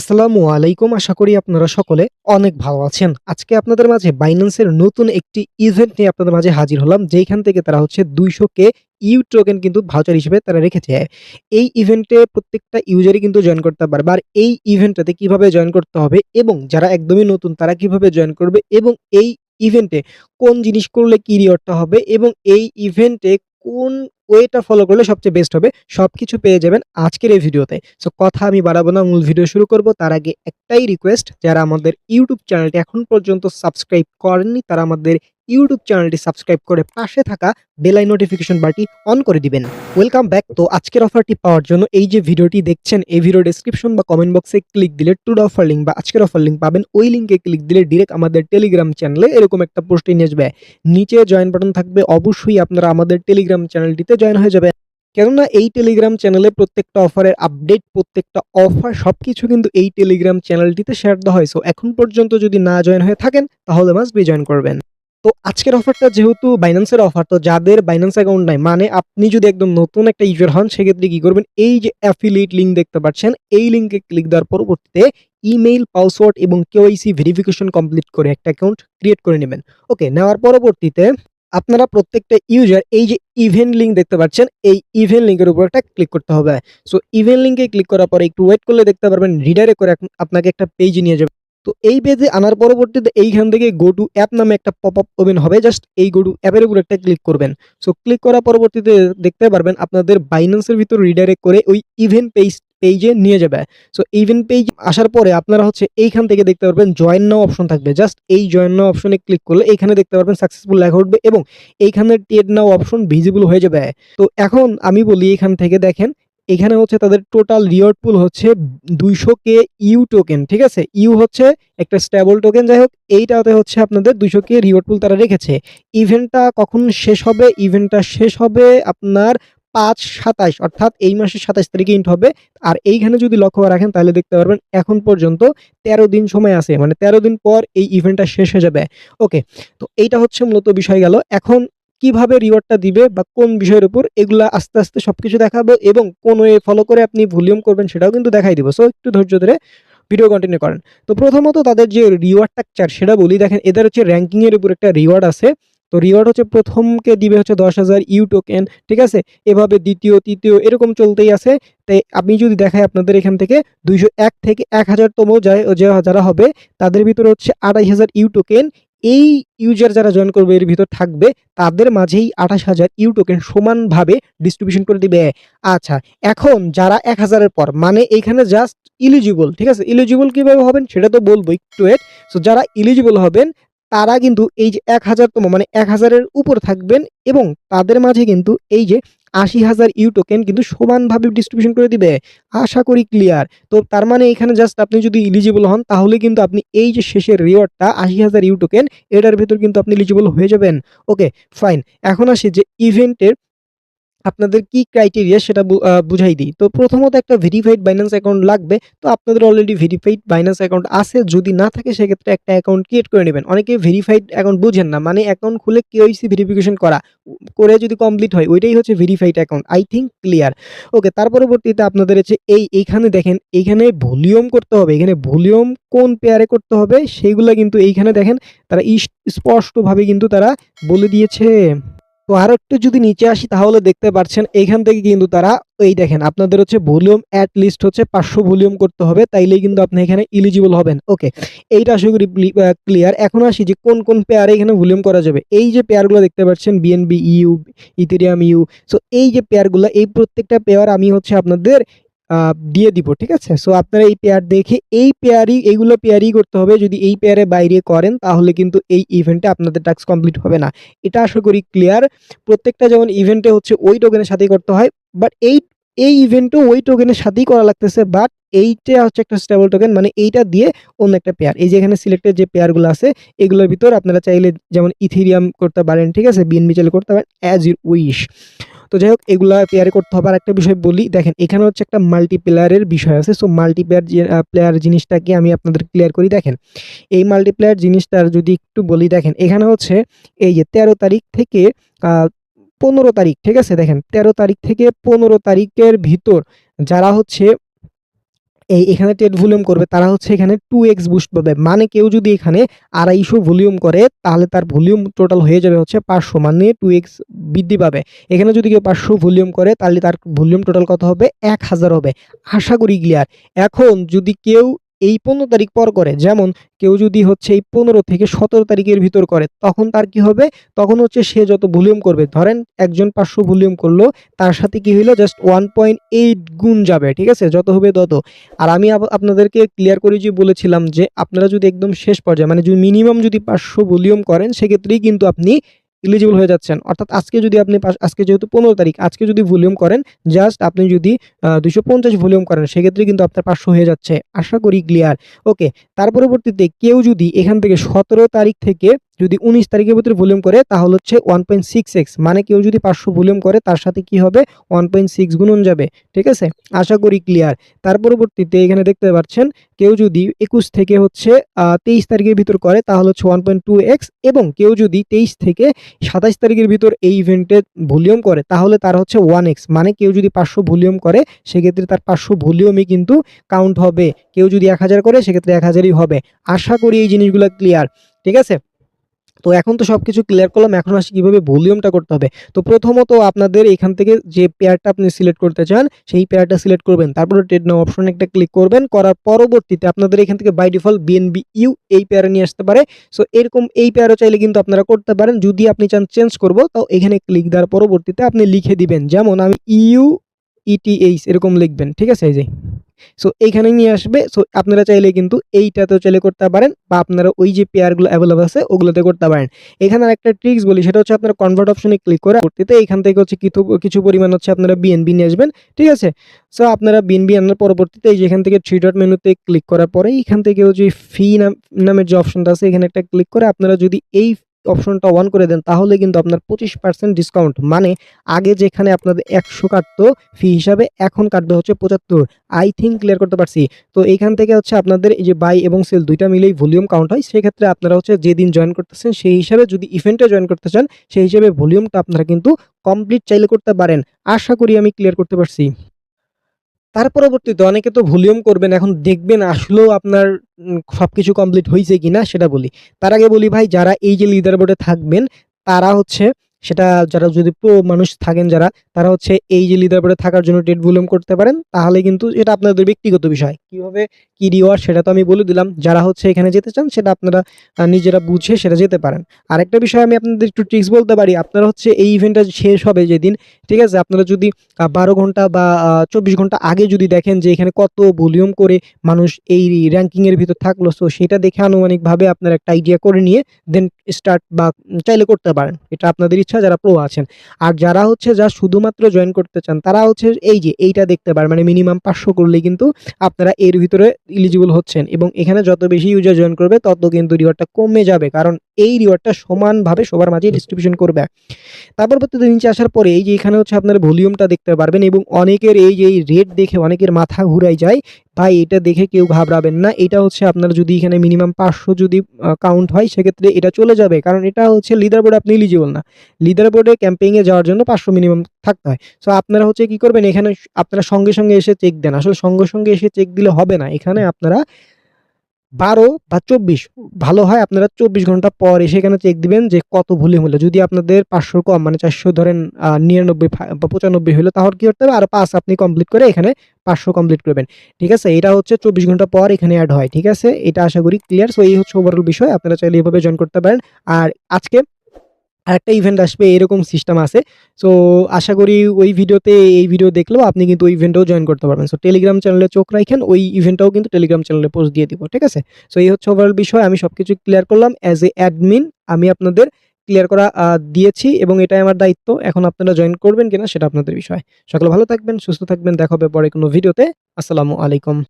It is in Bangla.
আসসালামু আলাইকুম। আশা করি আপনারা সকলে অনেক ভালো আছেন। আজকে আপনাদের মাঝে বাইন্যান্সের নতুন একটি ইভেন্ট নিয়ে আপনাদের মাঝে হাজির হলাম। যেইখান থেকে তারা হচ্ছে 200 কে ইউ টোকেন কিন্তু ভাউচার হিসেবে তারা রেখেছে। এই ইভেন্টে প্রত্যেকটা ইউজারই কিন্তু জয়েন করতে পারবে। আর এই ইভেন্টটাতে কিভাবে জয়েন করতে হবে এবং যারা একদমই নতুন তারা কিভাবে জয়েন করবে এবং এই ইভেন্টে কোন জিনিস করলে কি রিওয়ার্ডটা হবে এবং এই ইভেন্টে কোন ওয়েটা ফলো করলে সবচেয়ে বেস্ট হবে সবকিছু পেয়ে যাবেন আজকের এই ভিডিওতে। সো কথা আমি বাড়াবো না, মূল ভিডিও শুরু করব। তার আগে একটাই রিকোয়েস্ট, যারা আমাদের ইউটিউব চ্যানেলটি এখন পর্যন্ত সাবস্ক্রাইব করেননি তারা আমাদের ইউটিউব চ্যানেলটি সাবস্ক্রাইব করে পাশে থাকা বেল আইকন নোটিফিকেশন বারটি অন করে দিবেন। Welcome back. তো আজকের অফারটি পাওয়ার জন্য এই যে ভিডিওটি দেখছেন এই ভিডিও ডেসক্রিপশন বা কমেন্ট বক্সে ক্লিক দিলে টুড অফার লিঙ্ক বা আজকের অফার লিঙ্ক পাবেন। ওই লিঙ্কে ক্লিক দিলে ডিরেক্ট আমাদের টেলিগ্রাম চ্যানেলে এরকম একটা পোস্টে নিয়ে আসবে। নিচে জয়েন বাটন থাকবে, অবশ্যই আপনারা আমাদের টেলিগ্রাম চ্যানেলটিতে জয়েন হয়ে যাবেন। কেননা এই টেলিগ্রাম চ্যানেলে প্রত্যেকটা অফারের আপডেট, প্রত্যেকটা অফার সবকিছু কিন্তু এই টেলিগ্রাম চ্যানেলটিতে শেয়ার দেওয়া হয়। সো এখন পর্যন্ত যদি না জয়েন হয়ে থাকেন তাহলে মাস্ট বি জয়েন করবেন। তো আজকের অফারটা যেহেতু বাইন্যান্সের অফার, তো যাদের বাইন্যান্স অ্যাকাউন্ট নাই, মানে আপনি যদি একদম নতুন একটা ইউজার হন, সেক্ষেত্রে কি করবেন, এই যে অ্যাফিলিয়েট লিঙ্ক দেখতে পাচ্ছেন এই লিঙ্কে ক্লিক দেওয়ার পরবর্তীতে ইমেইল, পাসওয়ার্ড এবং কেওয়াইসি ভেরিফিকেশন কমপ্লিট করে একটা অ্যাকাউন্ট ক্রিয়েট করে নেবেন। ওকে, নেওয়ার পরবর্তীতে আপনারা প্রত্যেকটা ইউজার এই যে ইভেন্ট লিঙ্ক দেখতে পাচ্ছেন এই ইভেন্ট লিঙ্কের উপর একটা ক্লিক করতে হবে। সো ইভেন্ট লিঙ্কে ক্লিক করার পরে একটু ওয়েট করলে দেখতে পারবেন রিডাইরেক্ট করে আপনাকে একটা পেজে নিয়ে যাবে। তো এই পেজে আনার পরবর্তীতে এইখান থেকে গো টু অ্যাপ নামে একটা পপ আপ ওপেন হবে। জাস্ট এই গো টু অ্যাপের উপর একটা ক্লিক করবেন। সো ক্লিক করার পরবর্তীতে দেখতে পারবেন আপনাদের বাইন্যান্সের ভিতর রিডাইরেক্ট করে ওই ইভেন্ট পেজে নিয়ে যাবে। সো ইভেন্ট পেজ আসার পরে আপনারা হচ্ছে এইখান থেকে দেখতে পারবেন জয়েন নাও অপশন থাকবে। জাস্ট এই জয়েন নাও অপশনে ক্লিক করলে এখানে দেখতে পারবেন সাকসেসফুল লেখা উঠবে এবং এইখানে ট্রেড নাও অপশন ভিজিবল হয়ে যাবে। তো এখন আমি বলি, এখান থেকে দেখেন এখানে হচ্ছে তাদের টোটাল রিওয়ার্ড পুল হচ্ছে 200 কে ইউ টোকেন। ঠিক আছে, ইউ হচ্ছে একটা স্টেবল টোকেন। যাই হোক, এইটাতে হচ্ছে আপনাদের 200 কে রিওয়ার্ড পুল তারা রেখেছে। ইভেন্টটা কখন শেষ হবে? ইভেন্টটা শেষ হবে আপনার 5/27, অর্থাৎ এই মাসের 27 তারিখে ইন্ট হবে। আর এইখানে যদি লক্ষ্য রাখেন তাহলে দেখতে পারবেন এখন পর্যন্ত 13 দিন সময় আছে, মানে 13 দিন পর এই ইভেন্টটা শেষ হয়ে যাবে। ওকে, তো এইটা হচ্ছে মূলত বিষয় গেল। এখন কিভাবে রিওয়ার্ডটা দিবে বা কোন বিষয়ের উপর, এগুলা আস্তে আস্তে সবকিছু দেখাবো এবং কোন ওয়ে ফলো করে আপনি ভলিউম করবেন সেটাও কিন্তু দেখাই দিব। সো একটু ধৈর্য ধরে ভিডিও কন্টিনিউ করেন। তো প্রথমত তাদের যে রিওয়ার্ড স্ট্রাকচার সেটা বলি। দেখেন এদের হচ্ছে র্যাঙ্কিং এর উপর একটা রিওয়ার্ড আছে। তো রিওয়ার্ড হচ্ছে প্রথমকে দিবে হচ্ছে 10,000 ইউ টোকেন। ঠিক আছে, এভাবে দ্বিতীয়, তৃতীয় এরকম চলতেই আছে। তাই আমি যদি দেখাই আপনাদের এখান থেকে 201 থেকে 1000 তম যারা হবে তাদের ভিতরে হচ্ছে 28,000 ইউ টোকেন। এই ইউজার যারা জয়েন করবে এর ভিতর থাকবে, তাদের মাঝেই 28,000 ইউ টোকেন সমানভাবে ডিস্ট্রিবিউশন করে দিবে। আচ্ছা, এখন যারা 1000-এর পর, মানে এইখানে জাস্ট ইলিজিবল। ঠিক আছে, ইলিজিবল কিভাবে হবেন সেটা তো বলবো, একটু ওয়েট। সো যারা ইলিজিবল হবেন তারা কিন্তু এই যে 1000তম, মানে 1000-এর উপর থাকবেন এবং তাদের মাঝে কিন্তু এই যে 80,000 ইউ টোকেন কিন্তু সমানভাবে ডিস্ট্রিবিউশন করে দিবে। আশা করি ক্লিয়ার। তো তার মানে এখানে জাস্ট আপনি যদি ইলিজিবল হন তাহলে কিন্তু আপনি এই যে শেষের রিওয়ার্ডটা 80,000 ইউ টোকেন, এটার ভেতর কিন্তু আপনি এলিজিবল হয়ে যাবেন। ওকে, ফাইন। এখন আসি যে ইভেন্টের আপনাদের কি ক্রাইটেরিয়া সেটা বুঝাই দিই। তো প্রথমত একটা ভেরিফাইড বাইন্যান্স অ্যাকাউন্ট লাগবে। তো আপনাদের অলরেডি ভেরিফাইড বাইন্যান্স অ্যাকাউন্ট আছে, যদি না থাকে সেক্ষেত্রে একটা অ্যাকাউন্ট ক্রিয়েট করে নেবেন। অনেকে ভেরিফাইড অ্যাকাউন্ট বুঝেন না, মানে অ্যাকাউন্ট খুলে কেওয়াইসি ভেরিফিকেশন করে যদি কমপ্লিট হয় ওইটাই হচ্ছে verified account. I think clear. Okay, তার পরবর্তীতে আপনাদের হচ্ছে এইখানে দেখেন এইখানে ভলিউম করতে হবে। এখানে ভলিউম কোন পেয়ারে করতে হবে সেইগুলা কিন্তু এইখানে দেখেন তারা স্পষ্টভাবে কিন্তু তারা বলে দিয়েছে। তো আরো একটু যদি নিচে আসি তাহলে দেখতে পাচ্ছেন এইখান থেকে কিন্তু তারা এই দেখেন আপনাদের হচ্ছে ভলিউম অ্যাট লিস্ট হচ্ছে 500 ভলিউম করতে হবে, তাইলেই কিন্তু আপনি এখানে এলিজিবল হবেন। ওকে, এইটা আশা করি ক্লিয়ার। এখন আসি যে কোন কোন পেয়ারে এখানে ভলিউম করা যাবে। এই যে পেয়ারগুলো দেখতে পাচ্ছেন BNB U, Ethereum U. So এই যে পেয়ারগুলো, এই প্রত্যেকটা পেয়ার আমি হচ্ছে আপনাদের দিয়ে দিব। ঠিক আছে, সো আপনারা এই পেয়ার দেখে এইগুলো পেয়ারই করতে হবে। যদি এই পেয়ারে বাইরে করেন তাহলে কিন্তু এই ইভেন্টে আপনাদের টাস্ক কমপ্লিট হবে না। এটা আশা করি ক্লিয়ার। প্রত্যেকটা যেমন ইভেন্টে হচ্ছে ওই টোকেনের সাথেই করতে হয়, বাট এই ইভেন্টও ওই টোকেনের সাথেই করা লাগতেছে। বাট এইটা হচ্ছে একটা স্টেবল টোকেন, মানে এইটা দিয়ে অন্য একটা পেয়ার। এই যে এখানে সিলেক্টেড যে পেয়ারগুলো আছে এগুলোর ভিতর আপনারা চাইলে যেমন ইথেরিয়াম করতে পারেন, ঠিক আছে, বিএনবি চাইলে করতে পারেন, অ্যাজ ইউ উইশ। তো যাই হোক, এগুলা পেয়ারে করতে হবে। আর একটা বিষয় বলি, দেখেন এখানে হচ্ছে একটা মাল্টিপ্লেয়ারের বিষয় আছে। সো প্লেয়ার জিনিসটাকে আমি আপনাদের ক্লিয়ার করি। দেখেন এই মাল্টিপ্লেয়ার জিনিসটার যদি একটু বলি, দেখেন এখানে হচ্ছে এই যে 13 তারিখ থেকে 15 তারিখ, ঠিক আছে, দেখেন 13 তারিখ থেকে 15 তারিখের ভিতর যারা হচ্ছে এখানে ট্রেড ভলিউম করবে তারা হচ্ছে এখানে 2x বুস্ট পাবে। মানে কেউ যদি এখানে 250 ভলিউম করে তাহলে তার ভলিউম টোটাল হয়ে যাবে হচ্ছে 500, মানে 2x বৃদ্ধি পাবে। এখানে যদি কেউ 500 ভলিউম করে তাহলে তার ভলিউম টোটাল কত হবে? 1000 হবে। আশা করি ক্লিয়ার। এখন যদি কেউ এই 15 তারিখ পর করে, যেমন কেউ যদি হচ্ছে এই 15 থেকে 17 তারিখের ভিতর করে, তখন তার কি হবে? তখন হচ্ছে সে যত ভলিউম করবে, ধরেন একজন 500 ভলিউম করলো, তার সাথে কি হইলো? জাস্ট 1.8 গুণ যাবে, ঠিক আছে? যত হবে তত। আর আমি আপনাদেরকে ক্লিয়ার করে যে বলেছিলাম যে আপনারা যদি একদম শেষ পর্যায়ে, মানে যদি মিনিমাম যদি 500 ভলিউম করেন, সেক্ষেত্রেই কিন্তু আপনি এলিজিবল হয়ে যাচ্ছেন। অর্থাৎ আজকে যদি আপনি আজকে যেহেতু 15 তারিখ, আজকে যদি ভলিউম করেন, জাস্ট আপনি যদি 250 ভলিউম করেন, সেক্ষেত্রে কিন্তু আপনার 500 হয়ে যাচ্ছে। আশা করি ক্লিয়ার। ওকে, তার পরবর্তীতে কেউ যদি এখান থেকে 17 তারিখ থেকে যদি 19 তারিখের ভিতরে ভলিউম করে, তাহলে হচ্ছে 1.6x, মানে কেউ যদি 500 ভলিউম করে তার সাথে কি হবে? 1.6 গুণন যাবে, ঠিক আছে? আশা করি ক্লিয়ার। তার পরবর্তীতে এখানে দেখতে পাচ্ছেন কেউ যদি 21 থেকে হচ্ছে 23 তারিখের ভিতর করে, তাহলে হচ্ছে 1.2x, এবং কেউ যদি 23 থেকে 27 তারিখের ভিতর এই ইভেন্টে ভলিউম করে, তাহলে তার হচ্ছে 1x, মানে কেউ যদি 500 ভলিউম করে, সেক্ষেত্রে তার 500 ভলিউমই কিন্তু কাউন্ট হবে। কেউ যদি 1000 করে, সেক্ষেত্রে 1000ই হবে। আশা করি এই জিনিসগুলো ক্লিয়ার, ঠিক আছে? তো এখন তো সবকিছু ক্লিয়ার করলাম, এখন আসি কিভাবে ভলিউমটা করতে হবে। তো প্রথমত আপনাদের এখান থেকে যে পেয়ারটা আপনি সিলেক্ট করতে চান, সেই পেয়ারটা সিলেক্ট করবেন, তারপরে ট্রেড নাও অপশনে একটা ক্লিক করবেন, করার পরবর্তীতে আপনাদের এখান থেকে বাই ডিফল্ট বিএনবি ইউ এই পেয়ারে নিয়ে আসতে পারে। সো এরকম এই পেয়ারও চাইলে কিন্তু আপনারা করতে পারেন। যদি আপনি চান চেঞ্জ করবো, তো এখানে ক্লিক দেওয়ার পরবর্তীতে আপনি লিখে দিবেন, যেমন আমি ইউ ইটিএইচ এরকম লিখবেন, ঠিক আছে? এই যে সো এইখানে নিয়ে আসবে। সো আপনারা চাইলে কিন্তু এইটাতেও চাইলে করতে পারেন, বা আপনারা ওই যে পেয়ারগুলো অ্যাভেলেবল আছে ওগুলোতে করতে পারেন। এখানে আরেকটা ট্রিক্স বলি, সেটা হচ্ছে আপনারা কনভার্ট অপশনে ক্লিক করে পরবর্তীতে এখান থেকে হচ্ছে কিছু পরিমাণ হচ্ছে আপনারা বিএনবি নিয়ে আসবেন, ঠিক আছে? সো আপনারা বিএনবি আনার পরবর্তীতে এই যে এখান থেকে 3 ডট মেনুতে ক্লিক করার পরে এখান থেকে যে ফি নামের যে অপশনটা আছে, এখানে একটা ক্লিক করে আপনারা যদি এই অপশনটা অন করে দেন, তাহলে কিন্তু আপনার 25% ডিসকাউন্ট, মানে আগে যেখানে আপনাদের 100 কাটতো ফি হিসাবে, এখন কাটবে হচ্ছে 75। আই থিঙ্ক ক্লিয়ার করতে পারছি। তো এইখান থেকে হচ্ছে আপনাদের এই যে বাই এবং সেল দুইটা মিলেই ভলিউম কাউন্ট হয়। সেক্ষেত্রে আপনারা হচ্ছে যেদিন জয়েন করতেছেন সেই হিসাবে, যদি ইভেন্টে জয়েন করতে চান সেই হিসাবে ভলিউমটা আপনারা কিন্তু কমপ্লিট চাইলে করতে পারেন। আশা করি আমি ক্লিয়ার করতে পারছি। তার পরবর্তীতে অনেকে তো ভলিউম করবেন, এখন দেখবেন আসলেও আপনার সবকিছু কমপ্লিট হয়েছে কিনা সেটা বলি। তার আগে বলি ভাই, যারা এই যে লিডার বোর্ডে থাকবেন, তারা হচ্ছে সেটা, যারা যদি প্রো মানুষ থাকেন যারা, তারা হচ্ছে এই যে লিডার বোর্ডে থাকার জন্য ট্রেড ভলিউম করতে পারেন। তাহলে কিন্তু এটা আপনাদের ব্যক্তিগত বিষয়, কিভাবে কি রিওয়ার্ড সেটা তো আমি বলে দিলাম। যারা হচ্ছে এখানে যেতে চান সেটা আপনারা নিজেরা বুঝে সেটা যেতে পারেন। আরেকটা বিষয় আমি আপনাদের একটু ট্রিক্স বলতে পারি, আপনারা হচ্ছে এই ইভেন্টটা শেষ হবে যেদিন, ঠিক আছে, আপনারা যদি 12 ঘন্টা বা 24 ঘন্টা আগে যদি দেখেন যে এখানে কত ভলিউম করে মানুষ এই র‍্যাঙ্কিং এর ভিতর থাকলো, সো সেটা দেখে আনুমানিকভাবে আপনারা একটা আইডিয়া করে নিয়ে দেন স্টার্ট বা চাইলে করতে পারেন। এটা আপনাদের ইচ্ছা, যারা প্রো আছেন। আর যারা হচ্ছে শুধুমাত্র জয়েন করতে চান, তারা হচ্ছে এই যে এইটা দেখতে পারেন, মানে মিনিমাম 500 করলেই কিন্তু আপনারা এর ভিতরে এলিজিবল হচ্ছেন, এবং এখানে যত বেশি ইউজার জয়েন করবে তত কিন্তু রিওয়ার্ডটা কমে যাবে, কারণ এই রিওয়ার্ডটা সমানভাবে সবার মাঝে ডিস্ট্রিবিউশন করবে। তারপর পরবর্তীতে নিচে আসার পরে এই যে এখানে হচ্ছে আপনার ভলিউমটা দেখতে পারবেন, এবং অনেকের এই যে এই রেট দেখে অনেকের মাথা ঘুরাই যায়। ভাই এটা দেখে কেউ ঘাবড়াবেন না, এটা হচ্ছে আপনার যদি এখানে মিনিমাম 500 যদি কাউন্ট হয়, সেক্ষেত্রে এটা চলে যাবে, কারণ এটা হচ্ছে লিডার বোর্ডে আপনি এলিজিবল না। লিডার বোর্ডে ক্যাম্পেইনে যাওয়ার জন্য 500 মিনিমাম থাকতে হয়। সো আপনারা হচ্ছে কি করবেন, এখানে আপনারা সঙ্গে সঙ্গে এসে চেক দেন। আসলে সঙ্গে সঙ্গে এসে চেক দিলে হবে না, এখানে আপনারা 12 বা 24, ভালো হয় আপনারা 24 ঘন্টা পর এসে এখানে চেক দিবেন যে কত ভলিউম হলো। যদি আপনাদের 500 কম, মানে 400 ধরেন 99 বা 95 হলো, তাহলে কি করতে হবে, আরো 5 আপনি কমপ্লিট করে এখানে 500 কমপ্লিট করবেন, ঠিক আছে? এটা হচ্ছে 24 ঘন্টা পর এখানে অ্যাড হয়, ঠিক আছে? এটা আশা করি ক্লিয়ার। সো এই হচ্ছে ওভারঅল বিষয়, আপনারা চাইলে এভাবে জয়েন করতে পারেন। আর আজকে আরেকটা ইভেন্ট আসবে, এরকম সিস্টেম আছে। সো আশা করি ওই ভিডিওতে, এই ভিডিও দেখলেও আপনি কিন্তু ওই ইভেন্টেও জয়েন করতে পারবেন। সো টেলিগ্রাম চ্যানেলে চোখ রাখেন, ওই ইভেন্টটাও কিন্তু টেলিগ্রাম চ্যানেলে পোস্ট দিয়ে দিব, ঠিক আছে? সো এই হচ্ছে ওভারঅল বিষয়, আমি সবকিছু ক্লিয়ার করলাম। অ্যাজ এ অ্যাডমিন আমি আপনাদের ক্লিয়ার করা দিয়েছি, এবং এটাই আমার দায়িত্ব। এখন আপনারা জয়েন করবেন কিনা সেটা আপনাদের বিষয়। সকলে ভালো থাকবেন, সুস্থ থাকবেন, দেখা হবে পরে কোনো ভিডিওতে। আসসালামু আলাইকুম।